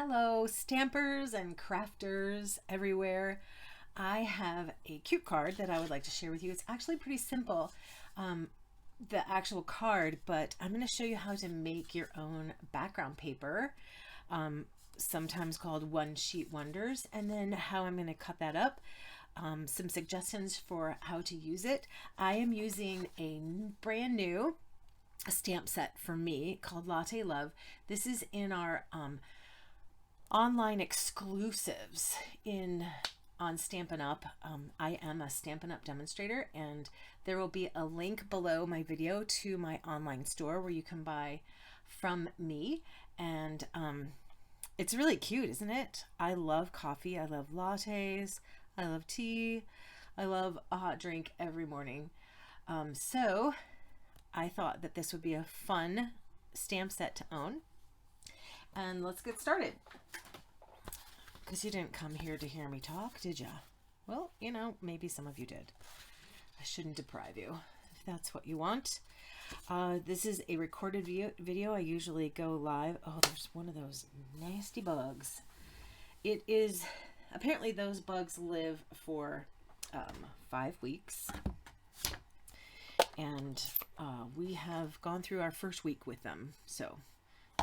Hello, stampers and crafters everywhere. I have a cute card that I would like to share with you. It's actually pretty simple, the actual card, but I'm going to show you how to make your own background paper, sometimes called one sheet wonders, and then how I'm going to cut that up. Some suggestions for how to use it. I am using a brand new stamp set for me called Latte Love. This is in our online exclusives on Stampin' Up. I am a Stampin' Up demonstrator, and there will be a link below my video to my online store where you can buy from me. And it's really cute, isn't it? I love coffee. I love lattes. I love tea. I love a hot drink every morning. So I thought that this would be a fun stamp set to own. And let's get started. Because you didn't come here to hear me talk, did ya? Well, you know, maybe some of you did. I shouldn't deprive you if that's what you want. This is a recorded video. I usually go live. Oh, there's one of those nasty bugs. It is, apparently those bugs live for 5 weeks. And we have gone through our first week with them. So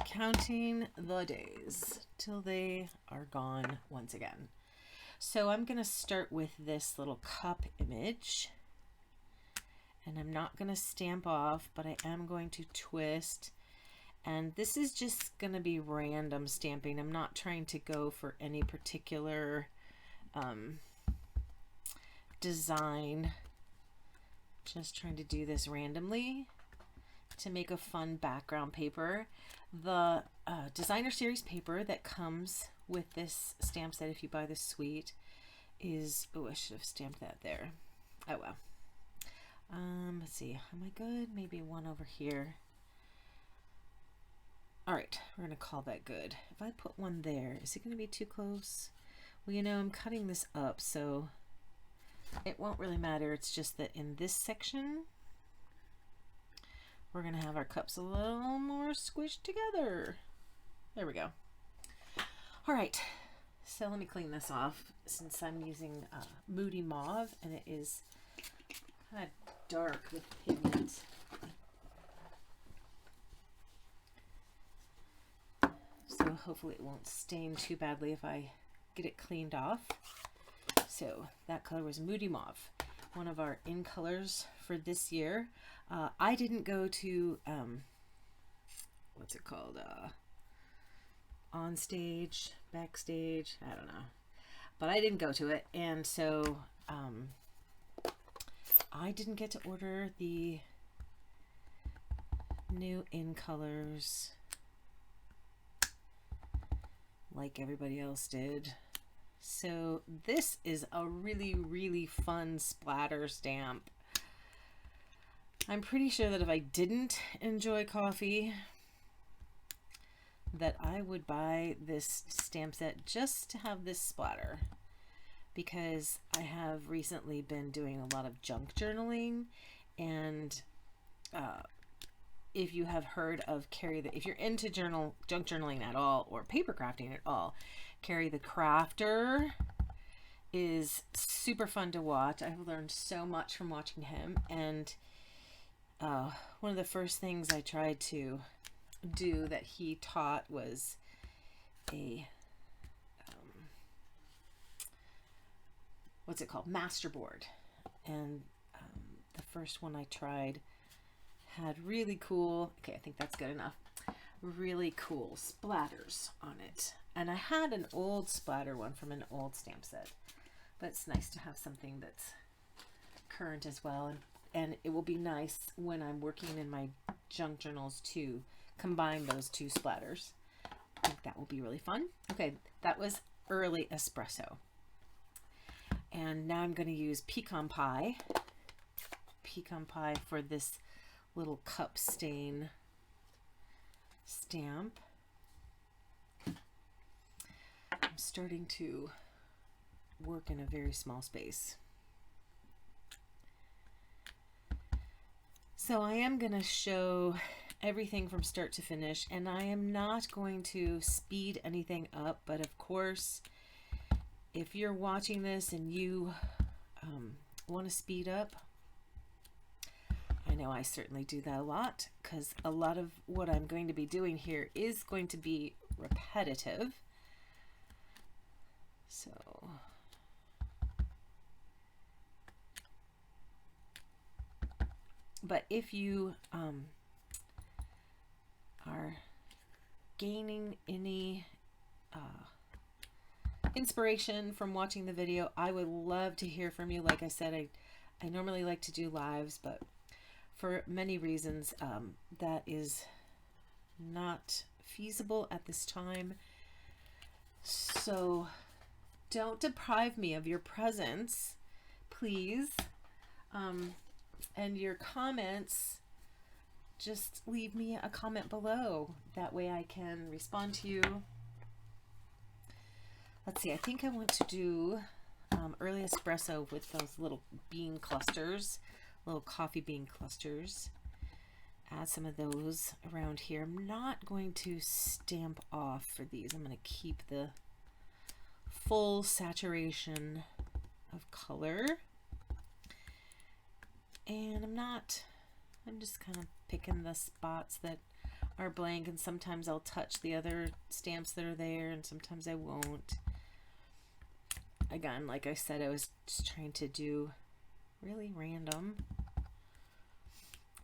counting the days till they are gone once again. So I'm going to start with this little cup image, and I'm not going to stamp off, but I am going to twist, and this is just going to be random stamping. I'm not trying to go for any particular design, just trying to do this randomly to make a fun background paper. The designer series paper that comes with this stamp set, if you buy the suite, is, oh, I should have stamped that there. Oh well. Let's see, am I good? Maybe one over here. All right, we're gonna call that good. If I put one there, is it gonna be too close? Well, you know, I'm cutting this up, so it won't really matter. It's just that in this section, we're going to have our cups a little more squished together. There we go. All right, so let me clean this off since I'm using Moody Mauve, and it is kind of dark with pigment. So hopefully it won't stain too badly if I get it cleaned off. So that color was Moody Mauve, one of our in colors for this year. I didn't go to, what's it called? On stage, backstage, I don't know. But I didn't go to it. And so I didn't get to order the new in colors like everybody else did. So this is a really, really fun splatter stamp. I'm pretty sure that if I didn't enjoy coffee, that I would buy this stamp set just to have this splatter, because I have recently been doing a lot of junk journaling, and if you have heard of if you're into junk journaling at all, or paper crafting at all, Carrie the Crafter is super fun to watch. I've learned so much from watching him, and one of the first things I tried to do that he taught was a what's it called? Masterboard. And the first one I tried had really cool, okay, I think that's good enough, really cool splatters on it. And I had an old splatter one from an old stamp set, but it's nice to have something that's current as well. And it will be nice when I'm working in my junk journals to combine those two splatters. I think that will be really fun. Okay, that was early espresso. And now I'm going to use pecan pie for this little cup stain stamp. I'm starting to work in a very small space. So I am going to show everything from start to finish, and I am not going to speed anything up, but of course, if you're watching this and you want to speed up, I know I certainly do that a lot, because a lot of what I'm going to be doing here is going to be repetitive. So but if you are gaining any inspiration from watching the video, I would love to hear from you. Like I said, I normally like to do lives, but for many reasons that is not feasible at this time. So don't deprive me of your presence, please. And your comments, just leave me a comment below. That way I can respond to you. Let's see, I think I want to do early espresso with those little bean clusters, little coffee bean clusters. Add some of those around here. I'm not going to stamp off for these. I'm going to keep the full saturation of color. And I'm just kind of picking the spots that are blank, and sometimes I'll touch the other stamps that are there, and sometimes I won't. Again, like I said, I was just trying to do really random,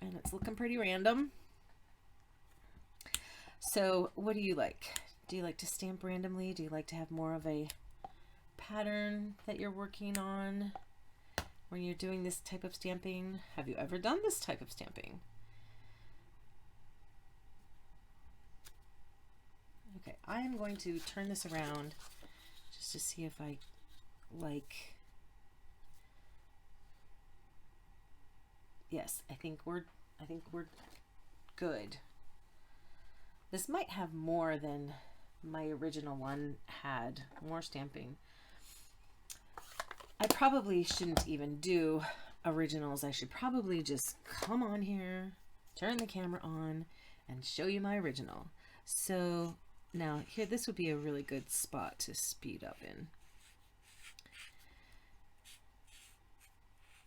and it's looking pretty random. So what do you like? Do you like to stamp randomly? Do you like to have more of a pattern that you're working on when you're doing this type of stamping? Have you ever done this type of stamping? Okay, I am going to turn this around just to see if I like. Yes, I think we're good. This might have more than my original one had, more stamping. I probably shouldn't even do originals. I should probably just come on here, turn the camera on, and show you my original. So now here, this would be a really good spot to speed up in,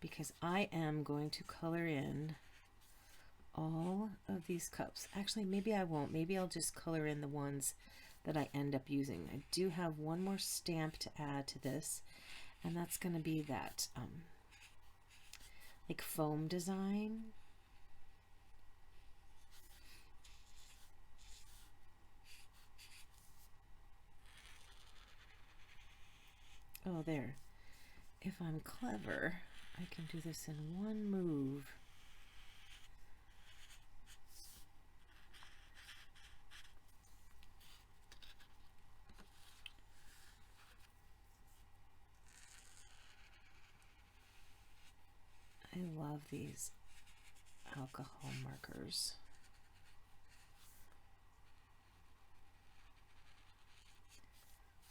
because I am going to color in all of these cups. Actually, maybe I won't. Maybe I'll just color in the ones that I end up using. I do have one more stamp to add to this, and that's going to be that like foam design. Oh, there. If I'm clever, I can do this in one move. I love these alcohol markers.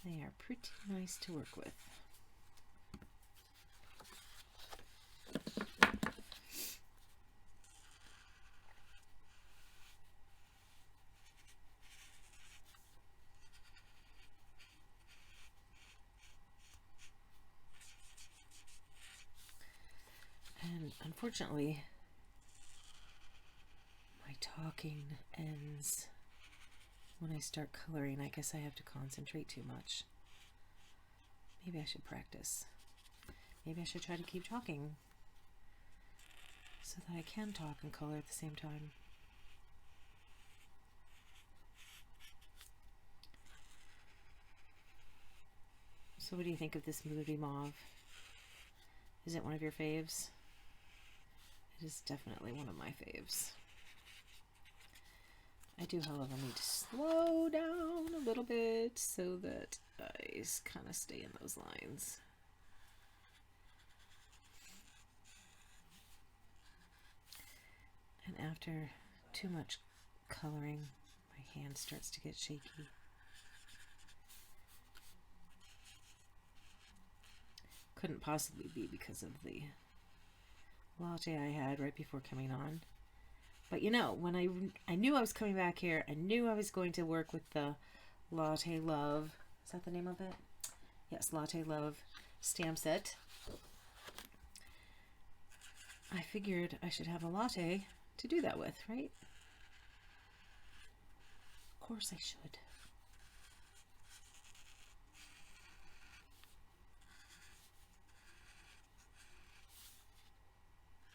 They are pretty nice to work with. And unfortunately, my talking ends when I start coloring. I guess I have to concentrate too much. Maybe I should practice. Maybe I should try to keep talking so that I can talk and color at the same time. So what do you think of this Moody Mauve? Is it one of your faves? It is definitely one of my faves. I do, however, need to slow down a little bit so that I kind of stay in those lines. And after too much coloring, my hand starts to get shaky. Couldn't possibly be because of the latte I had right before coming on. But you know, when I knew I was coming back here, I knew I was going to work with the Latte Love. Is that the name of it? Yes, Latte Love stamp set. I figured I should have a latte to do that with, right? Of course I should.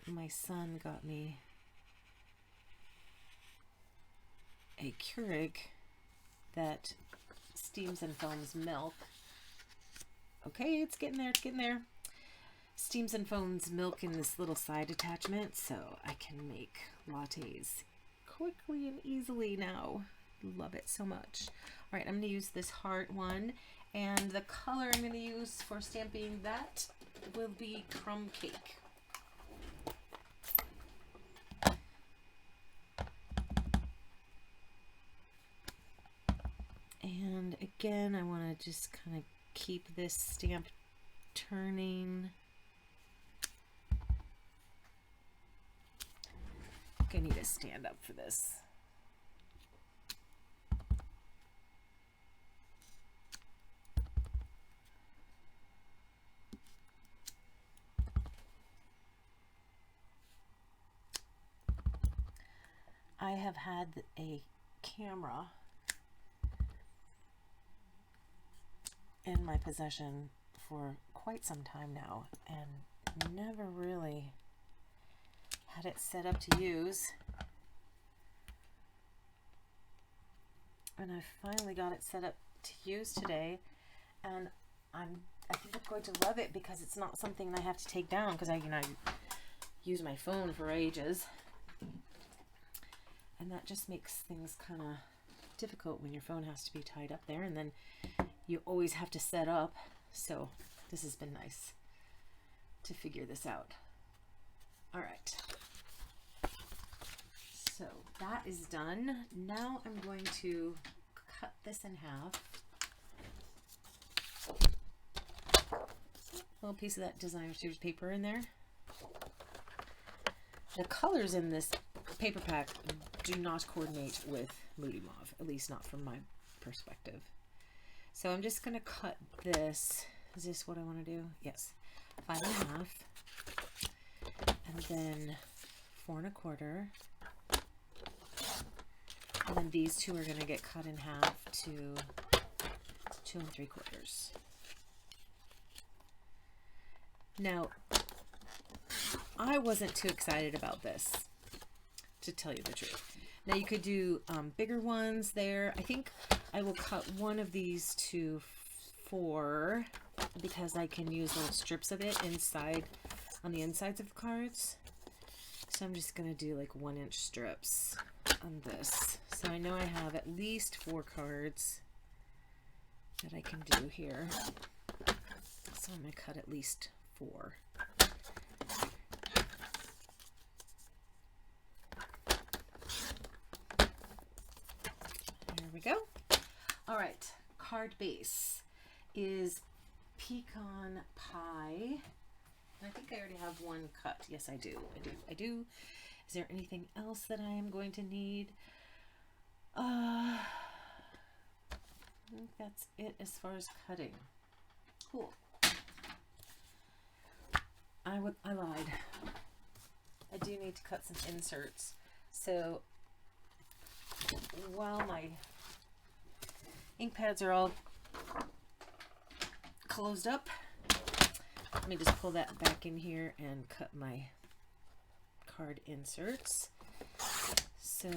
My son got me a Keurig that steams and foams milk. Okay, it's getting there, it's getting there. Steams and foams milk in this little side attachment, so I can make lattes quickly and easily now. Love it so much. All right, I'm going to use this heart one, and the color I'm going to use for stamping that will be crumb cake. And again, I want to just kind of keep this stamp turning. I need to stand up for this. I have had a camera in my possession for quite some time now and never really had it set up to use, and I finally got it set up to use today, and I think I'm going to love it because it's not something I have to take down, because I use my phone for ages, and that just makes things kind of difficult when your phone has to be tied up there, and then you always have to set up. So this has been nice to figure this out. All right, so that is done. Now I'm going to cut this in half. A little piece of that designer series paper in there. The colors in this paper pack do not coordinate with Moody Mauve, at least not from my perspective. So I'm just going to cut this. Is this what I want to do? Yes. 5 1/2. And then 4 1/4. And then these two are going to get cut in half to 2 3/4. Now, I wasn't too excited about this, to tell you the truth. Now you could do bigger ones there. I think I will cut one of these to 4 because I can use little strips of it inside, on the insides of the cards. So I'm just going to do like 1-inch strips on this. So I know I have at least 4 cards that I can do here. So I'm going to cut at least 4. There we go. All right, card base is pecan pie. I think I already have one cut. Yes, I do. I do. Is there anything else that I am going to need? I think that's it as far as cutting. Cool. I lied. I do need to cut some inserts. So while my ink pads are all closed up, let me just pull that back in here and cut my card inserts. So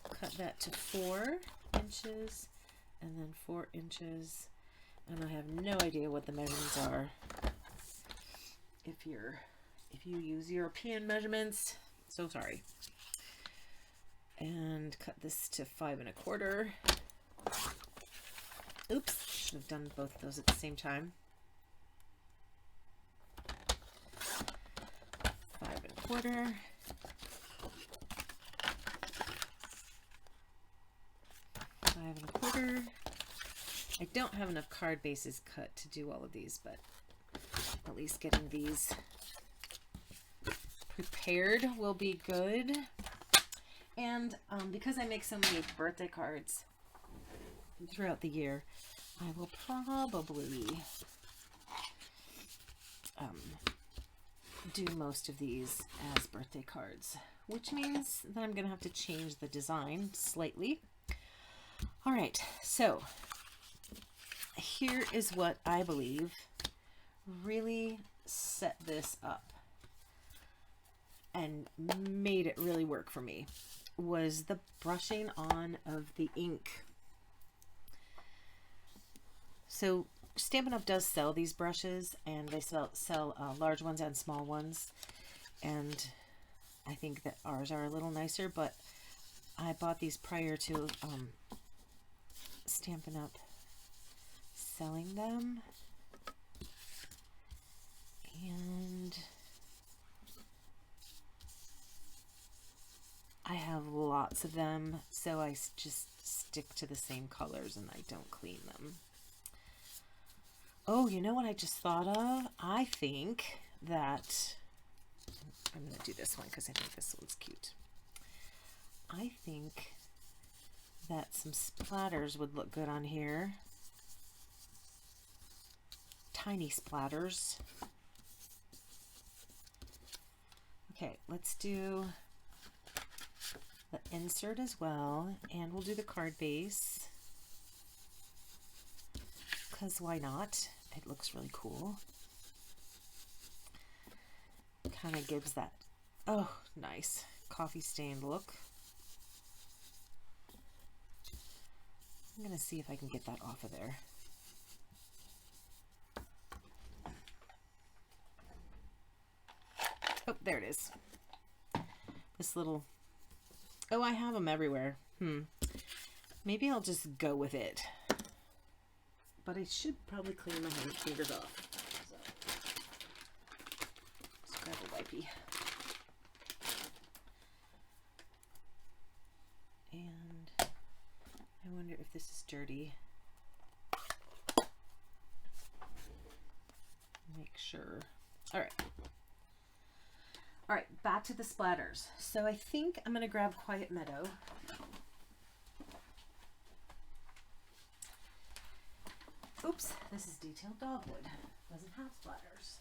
cut that to 4 inches and then 4 inches. And I have no idea what the measurements are. If you use European measurements, so sorry. And cut this to 5 1/4. Oops, should have done both of those at the same time. 5 1/4. 5 1/4. I don't have enough card bases cut to do all of these, but at least getting these prepared will be good. And because I make so many birthday cards throughout the year, I will probably do most of these as birthday cards, which means that I'm going to have to change the design slightly. All right, so here is what I believe really set this up and made it really work for me, was the brushing on of the ink. So Stampin' Up! Does sell these brushes, and they sell large ones and small ones, and I think that ours are a little nicer, but I bought these prior to Stampin' Up! Selling them, and I have lots of them, so I just stick to the same colors and I don't clean them. Oh, you know what I just thought of? I think that I'm going to do this one because I think this one's cute. I think that some splatters would look good on here. Tiny splatters. Okay, let's do the insert as well, and we'll do the card base, because why not? It looks really cool. Kind of gives that, oh, nice coffee stained look. I'm going to see if I can get that off of there. Oh, there it is. This little, oh, I have them everywhere. Maybe I'll just go with it. But I should probably clean my fingers off. So, let's grab a wipey. And I wonder if this is dirty. Make sure. All right. All right, back to the splatters. So I think I'm going to grab Quiet Meadow. Oops, this is Detailed Dogwood. Doesn't have splatters.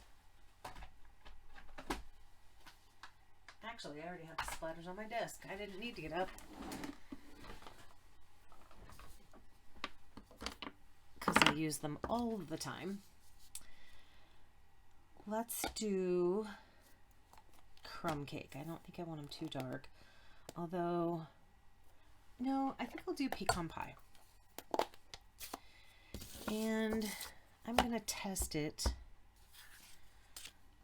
Actually, I already have the splatters on my desk. I didn't need to get up, because I use them all the time. Let's do Crumb Cake. I don't think I want them too dark. Although, no, I think I'll do Pecan Pie. And I'm going to test it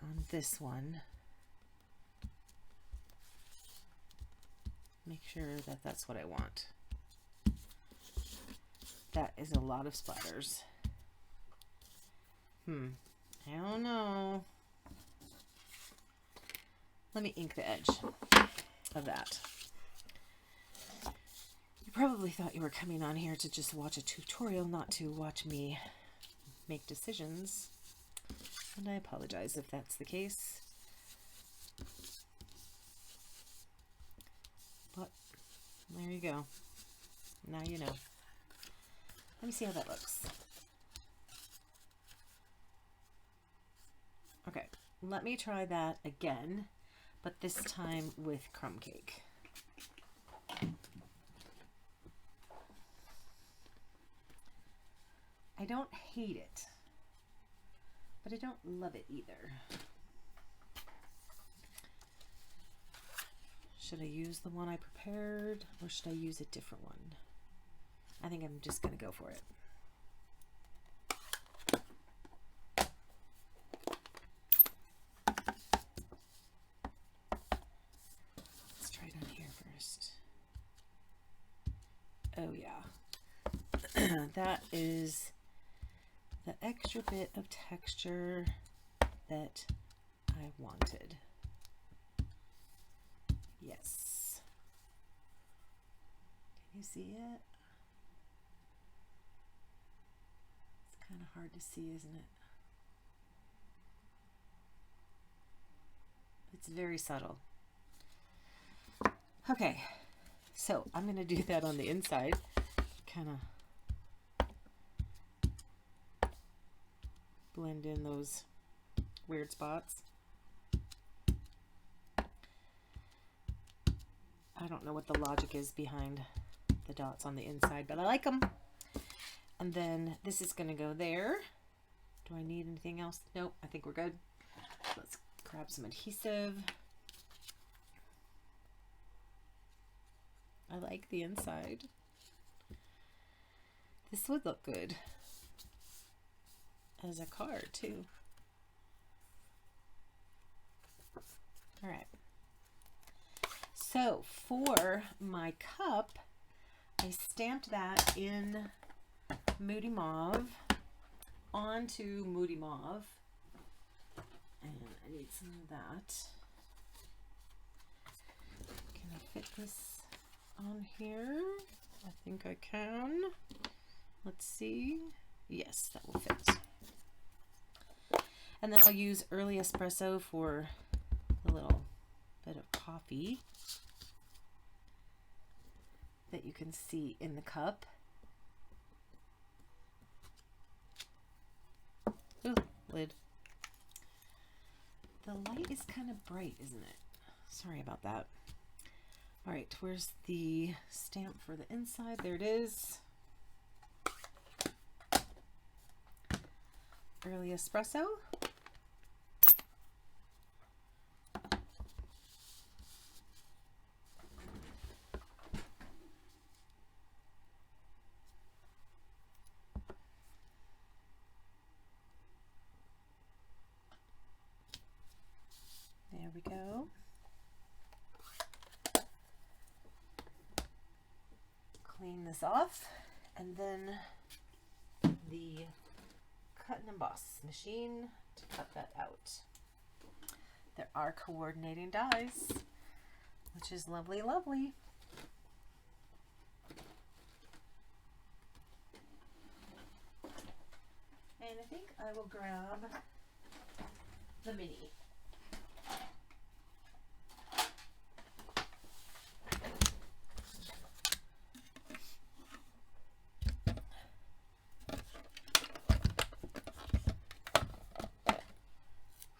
on this one. Make sure that that's what I want. That is a lot of splatters. I don't know. Let me ink the edge of that. You probably thought you were coming on here to just watch a tutorial, not to watch me make decisions. And I apologize if that's the case. But there you go. Now you know. Let me see how that looks. Okay, let me try that again, but this time with Crumb Cake. I don't hate it, but I don't love it either. Should I use the one I prepared, or should I use a different one? I think I'm just going to go for it. Let's try it on here first. Oh yeah. That is the extra bit of texture that I wanted. Yes. Can you see it? It's kind of hard to see, isn't it? It's very subtle. Okay, So I'm going to do that on the inside, kind of blend in those weird spots. I don't know what the logic is behind the dots on the inside, but I like them. And then this is going to go there. Do I need anything else? Nope, I think we're good. Let's grab some adhesive. I like the inside. This would look good as a card too. All right. So for my cup, I stamped that in Moody Mauve onto Moody Mauve. And I need some of that. Can I fit this on here? I think I can. Let's see. Yes, that will fit. And then I'll use early espresso for a little bit of coffee that you can see in the cup. Ooh, lid. The light is kind of bright, isn't it? Sorry about that. All right, where's the stamp for the inside? There it is. Early espresso. There we go. Clean this off, and then the cut and emboss machine to cut that out. There are coordinating dies, which is lovely, lovely. And I think I will grab the mini.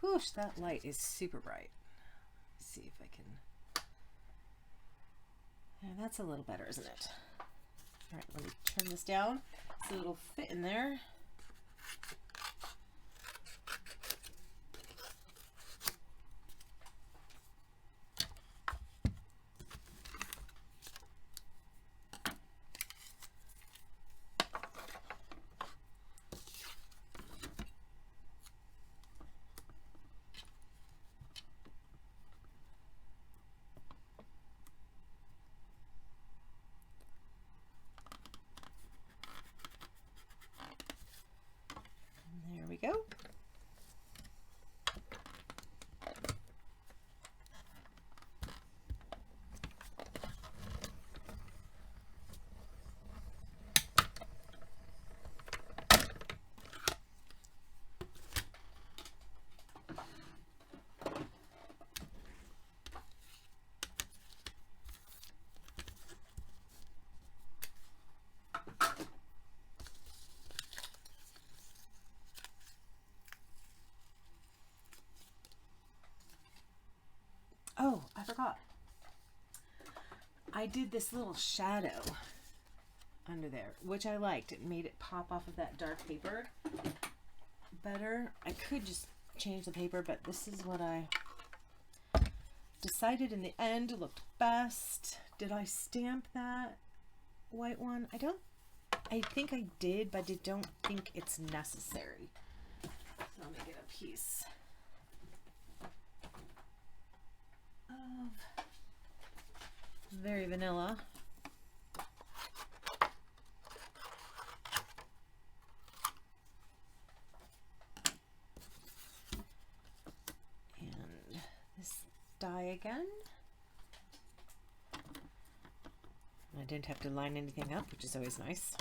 Whoosh, that light is super bright. Let's see if I can. Yeah, that's a little better, isn't it? All right, let me turn this down so it'll fit in there. There we go. Oh, I forgot. I did this little shadow under there, which I liked. It made it pop off of that dark paper better. I could just change the paper, but this is what I decided in the end looked best. Did I stamp that white one? I think I did, but I don't think it's necessary. So let me get a piece of very vanilla. And this die again. I didn't have to line anything up, which is always nice.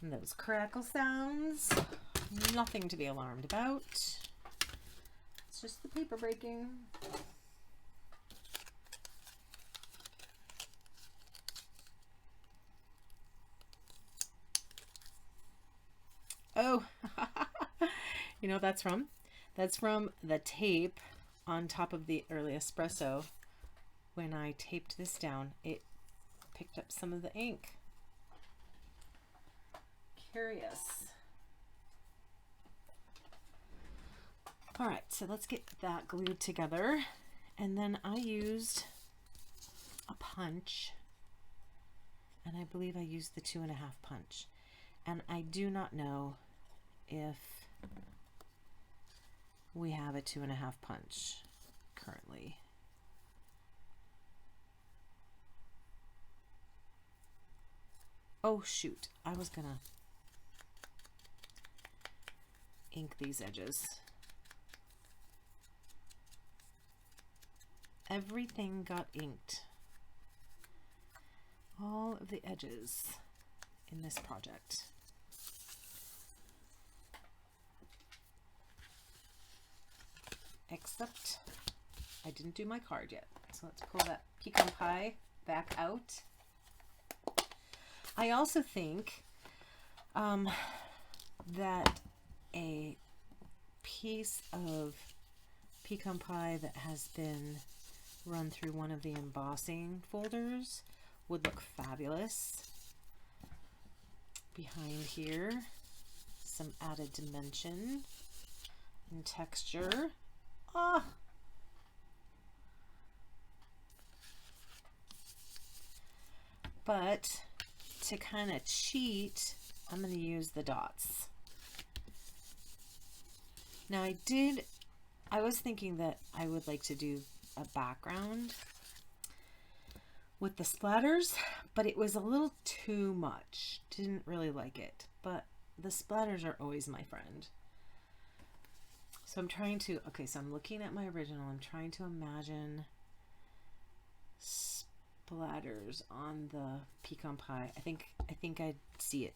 And those crackle sounds, nothing to be alarmed about. It's just the paper breaking. Oh, you know what that's from? That's from the tape on top of the early espresso. When I taped this down, it picked up some of the ink. Curious. All right, so let's get that glued together. And then I used a punch, and I believe I used the 2.5 punch. And I do not know if we have a 2.5 punch currently. Oh shoot, I was gonna ink these edges. Everything got inked. All of the edges in this project. Except I didn't do my card yet. So let's pull that pecan pie back out. I also think that a piece of pecan pie that has been run through one of the embossing folders would look fabulous. Behind here, some added dimension and texture. Ah! But to kind of cheat, I'm going to use the dots. Now I was thinking that I would like to do a background with the splatters, but it was a little too much. Didn't really like it, but the splatters are always my friend. So I'm trying to, okay, so I'm looking at my original. I'm trying to imagine splatters on the pecan pie. I think I see it.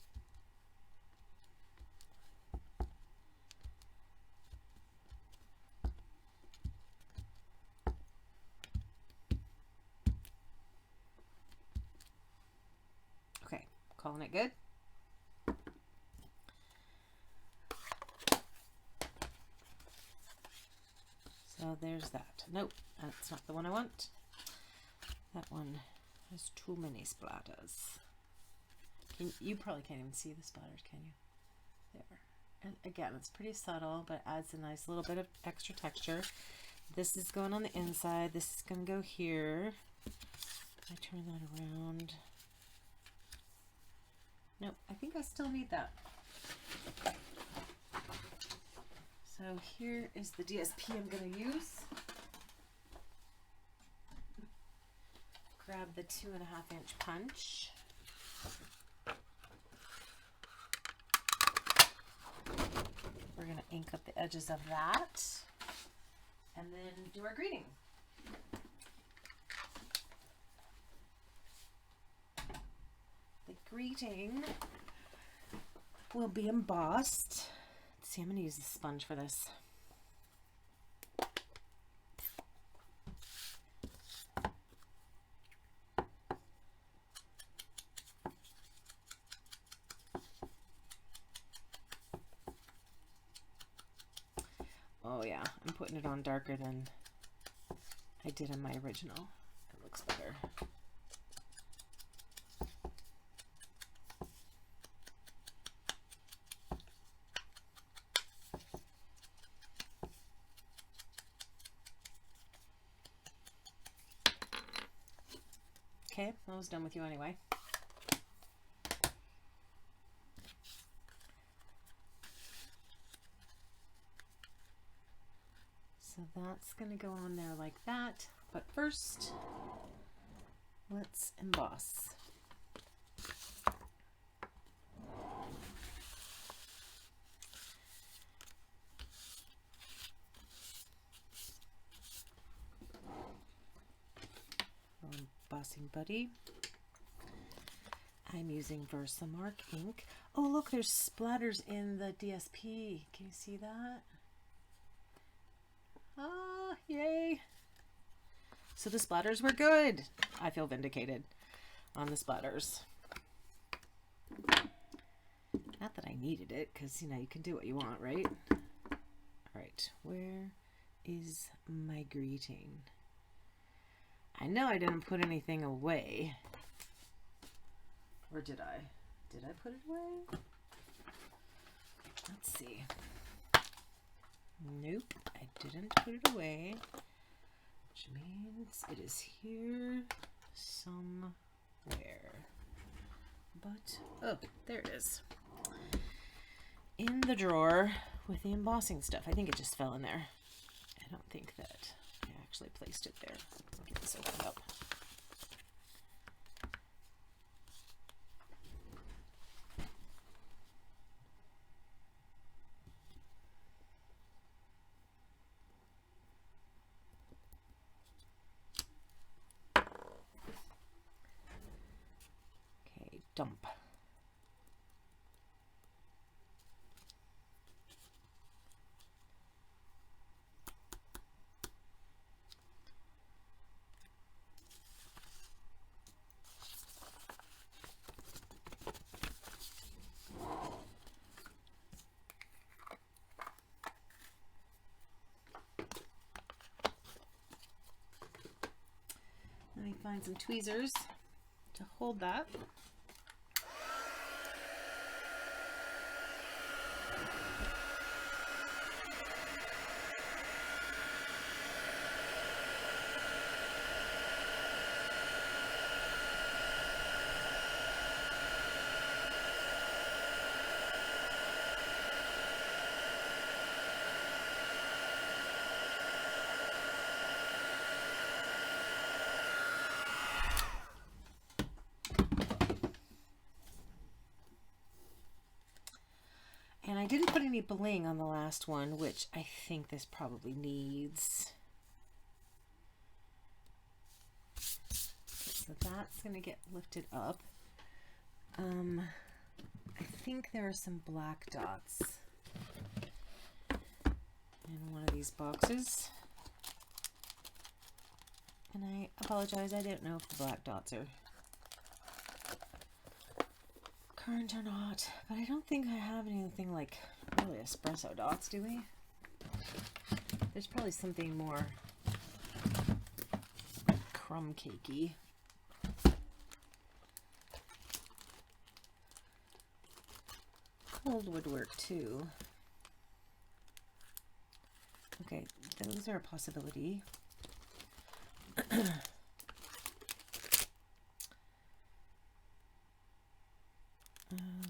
Okay, calling it good. So there's that. Nope, that's not the one I want. That one has too many splatters. You probably can't even see the splatters, can you? There. And again, it's pretty subtle, but adds a nice little bit of extra texture. This is going on the inside. This is going to go here. I turn that around. Nope, I think I still need that. So here is the DSP I'm going to use. Grab the 2.5-inch punch. We're going to ink up the edges of that and then do our greeting. The greeting will be embossed. Let's see, I'm going to use a sponge for this. Oh yeah, I'm putting it on darker than I did in my original. It looks better. Okay, I was done with you anyway. So that's going to go on there like that. But first, let's emboss. Embossing buddy. I'm using Versamark ink. Oh, look, there's splatters in the DSP. Can you see that? Ah, yay. So the splatters were good. I feel vindicated on the splatters. Not that I needed it, because, you know, you can do what you want, right? All right, where is my greeting? I know I didn't put anything away. Or did I? Did I put it away? Let's see. Nope, I didn't put it away, which means it is here somewhere. But, oh, there it is. In the drawer with the embossing stuff. I think it just fell in there. I don't think that I actually placed it there. I'll get this opened up. Okay, dump. Let me find some tweezers to hold that. And I didn't put any bling on the last one, which I think this probably needs. So that's going to get lifted up. I think there are some black dots in one of these boxes. And I apologize, I didn't know if the black dots are current or not, but I don't think I have anything like really espresso dots, do we? There's probably something more crumb cakey. Cold would work too. Okay, those are a possibility.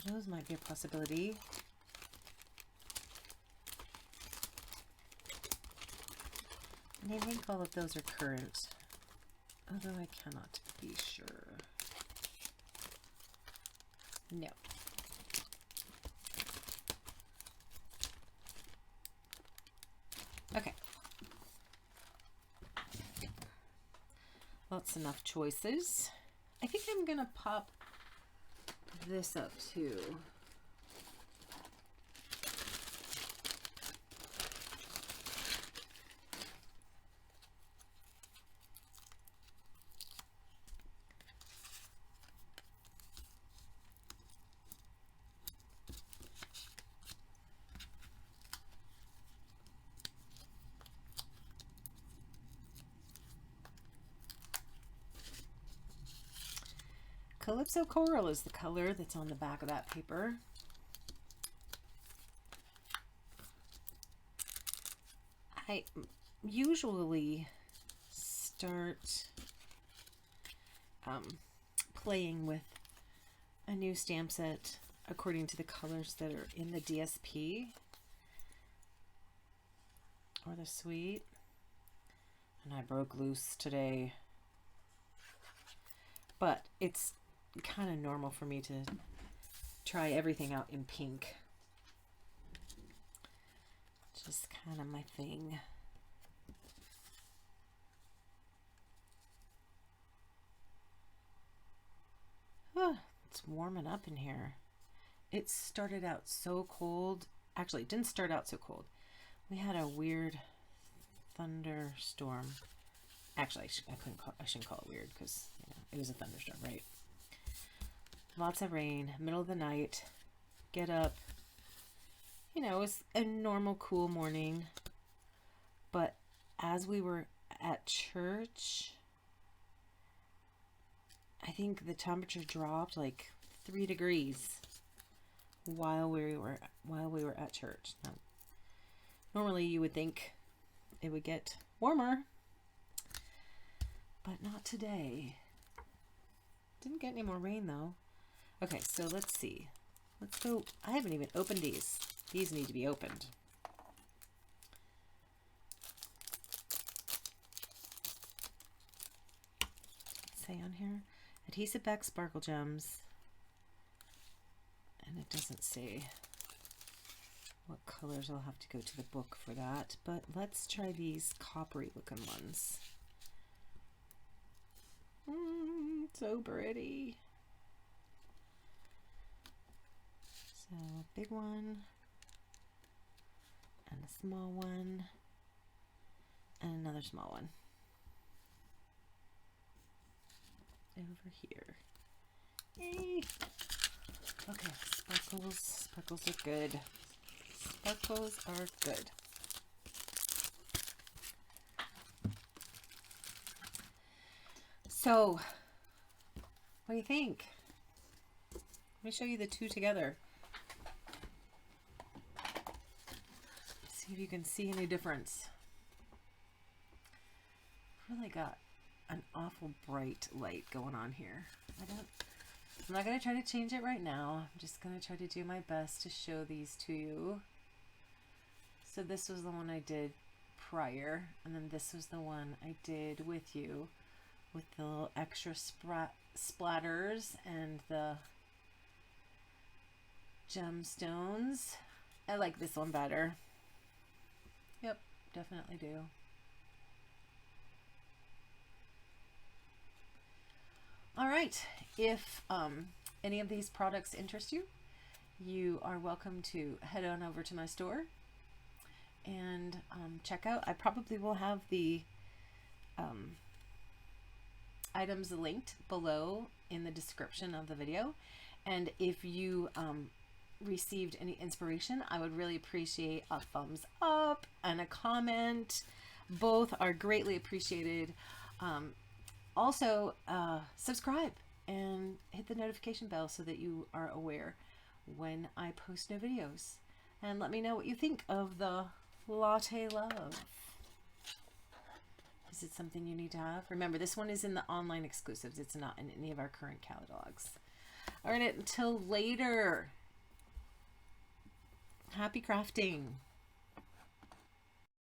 Those might be a possibility. And I think all of those are current, although I cannot be sure. No. Okay. That's enough choices. I think I'm gonna pop this up too. Calypso Coral is the color that's on the back of that paper. I usually start playing with a new stamp set according to the colors that are in the DSP or the suite. And I broke loose today. But it's kind of normal for me to try everything out in pink. Just kind of my thing. Oh, it's warming up in here. it started out so cold. Actually, it didn't start out so cold. We had a weird thunderstorm. Actually, I shouldn't call it weird because it was a thunderstorm, right? Lots of rain, middle of the night. Get up. It was a normal cool morning. But as we were at church, I think the temperature dropped like 3 degrees while we were at church. Now, normally you would think it would get warmer, but not today. Didn't get any more rain though. Okay, so let's see. Let's go. I haven't even opened these. These need to be opened. Say on here, adhesive back sparkle gems. And it doesn't say what colors. I'll have to go to the book for that. But let's try these coppery looking ones. So pretty. So a big one and a small one and another small one over here. Yay. Okay, sparkles are good. Sparkles are good. So, what do you think? Let me show you the two together. See if you can see any difference. Really got an awful bright light going on here. I'm not going to try to change it right now. I'm just going to try to do my best to show these to you. So this was the one I did prior, and then this was the one I did with you with the little extra splatters and the gemstones. I like this one better. Yep, definitely do. All right, if any of these products interest you, you are welcome to head on over to my store and check out. I probably will have the items linked below in the description of the video. And if you received any inspiration, I would really appreciate a thumbs up and a comment. Both are greatly appreciated. Also, subscribe and hit the notification bell so that you are aware when I post new videos. And let me know what you think of the Latte Love. Is it something you need to have? Remember, this one is in the online exclusives. It's not in any of our current catalogs. All right, until later. Happy crafting.